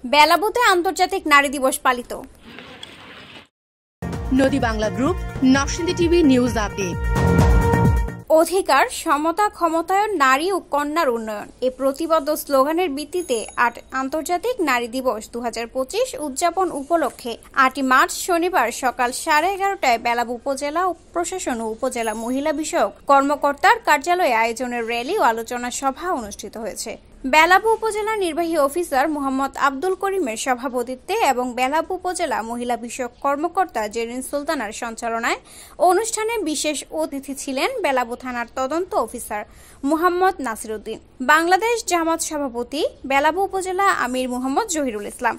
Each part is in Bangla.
বেলাবুতে আন্তর্জাতিক নারী দিবস পালিত। নদী Bangla group, Narsingdi TV news update. অধিকার, সমতা, ক্ষমতায়ন, নারী ও কন্যার উন্নয়ন এই প্রতিবদ্ধ স্লোগানের ভিত্তিতে আন্তর্জাতিক নারী দিবস 2025 উদযাপন উপলক্ষে 8 মার্চ শনিবার সকাল 11:30টায় বেলাবু উপজেলা প্রশাসন ও উপজেলা মহিলা বিষয়ক কর্মকর্তার কার্যালয়ে আয়োজনের র্যালি ও আলোচনা সভা অনুষ্ঠিত হয়েছে। বেলাবু উপজেলা নির্বাহী অফিসার মোহাম্মদ আব্দুল করিমের সভাপতিত্বে এবং বেলাবু উপজেলা মহিলা বিষয়ক কর্মকর্তা জেরিন সুলতানার সঞ্চালনায় অনুষ্ঠানে বিশেষ অতিথি ছিলেন বেলাবু থানার তদন্ত অফিসার মোহাম্মদ নাসিরউদ্দিন, বাংলাদেশ জামাত সভাপতি বেলাবু উপজেলা আমির মোহাম্মদ জহিরুল ইসলাম,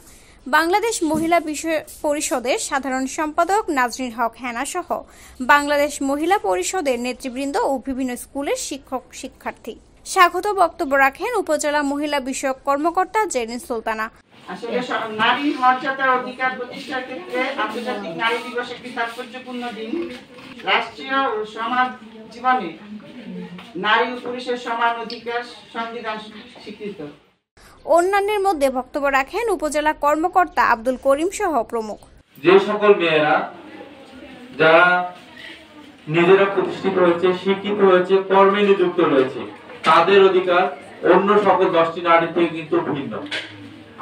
বাংলাদেশ মহিলা বিষয় পরিষদের সাধারণ সম্পাদক নাজনীন হক হেনা সহ বাংলাদেশ মহিলা পরিষদের নেতৃবৃন্দ ও বিভিন্ন স্কুলের শিক্ষক শিক্ষার্থী। স্বাগত বক্তব্য রাখেন উপজেলা মহিলা বিষয়ক কর্মকর্তা জেরিন সুলতানা। আসলে নারী মর্যাদা অধিকার প্রতিষ্ঠার ক্ষেত্রে আন্তর্জাতিক নারী দিবস একটি তাৎপর্যপূর্ণ দিন। রাষ্ট্রীয় ও সমাজ জীবনে নারী ও পুরুষের সমান অধিকার সংবিধান স্বীকৃত। অন্যান্যের মধ্যে বক্তব্য রাখেন উপজেলা কর্মকর্তা আব্দুল করিম সহ প্রমুখ। যে সকল মেয়েরা যারা নিজেরা প্রতিষ্ঠিত হয়েছে, শিক্ষিত হয়েছে, কর্মে নিযুক্ত রয়েছে, তাদের অধিকার অন্য সকল 10টি নারী থেকে কিন্তু ভিন্ন।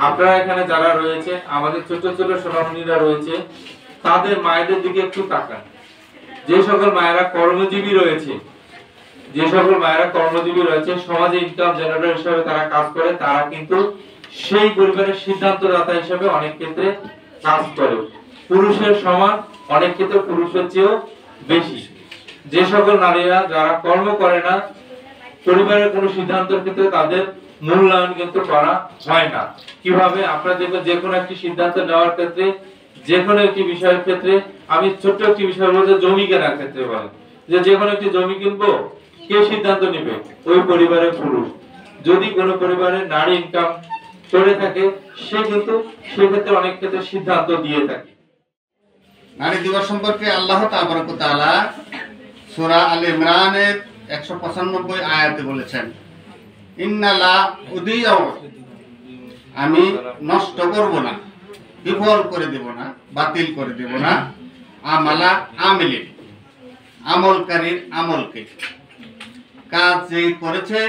আপনারা এখানে যারা রয়েছে, আমাদের ছোট ছোট সোনামণিরা রয়েছে, তাদের মায়েদের দিকে একটু তাকান। যে সকল মায়েরা কর্মজীবী রয়েছে, সমাজে ইনকাম জেনারেটর হিসেবে তারা কাজ করে, তারা কিন্তু সেই পরিবারের সিদ্ধান্তদাতা হিসেবে অনেক ক্ষেত্রে কাজ করে। পুরুষের সমান, অনেক ক্ষেত্রে পুরুষের চেয়েও বেশি। যে সকল নারীরা যারা কর্ম করে না, পরিবারের কোনো সিদ্ধান্তের ক্ষেত্রে তাদের মূল্যায়ন কিন্তু করা হয় না। কিভাবে? আপনারা দেখবেন যে কোনো একটি সিদ্ধান্ত নেওয়ার ক্ষেত্রে, যে কোনো একটি বিষয়ের ক্ষেত্রে, আমি ছোট্ট একটি বিষয় বলতে জমি কেনার ক্ষেত্রে বলেন যে কোনো একটি জমি কিনবো, কে সিদ্ধান্ত নেবে? ওই পরিবারের পুরুষ। যদি কোনো পরিবারে নারী ইনকাম করে থাকে, সে কিন্তু সেক্ষেত্রে অনেক ক্ষেত্রে সিদ্ধান্ত দিয়ে থাকে। নারী দিবস সম্পর্কে আল্লাহ তাবারক ওয়া তাআলা সূরা আল ইমরানের 195 আয়াতে বলেছেন, ইন্নালা উদিয়াউ, আমি নষ্ট করব না, বিফল করে দেব না, বাতিল করে দেব না, আমালা আমিলিন, আমলকারীর আমলকে। কাজ যে করেছে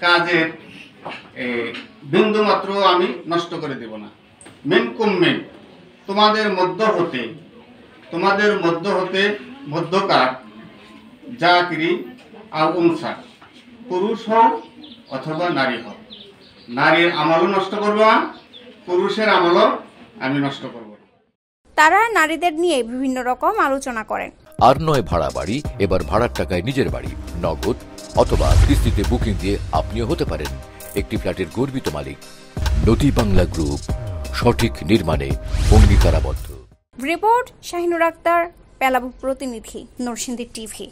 কাজের বিন্দু মাত্র আমি নষ্ট করে দেব না। মিনকুম মিন, তোমাদের মধ্য হতে মধ্যকার জাকিরি আর উনসা, পুরুষ হোক অথবা নারী হোক, নারীর আমলও নষ্ট করব না, পুরুষের আমলও আমি নষ্ট করব না। তারা নারীদের নিয়ে বিভিন্ন রকম আলোচনা করেন। আর নয় ভাড়া বাড়ি, এবার ভাড়ার টাকায় নিজের বাড়ি, নগদ অথবা কিস্তিতে বুকিং দিয়ে আপনিও হতে পারেন একটি ফ্ল্যাটের গর্বিত মালিক। নদী বাংলা গ্রুপ, সঠিক নির্মাণে অঙ্গীকারাবদ্ধ। রিপোর্ট শাহিনুর আক্তার, বেলাবু প্রতিনিধি, নরসিংদী টিভি।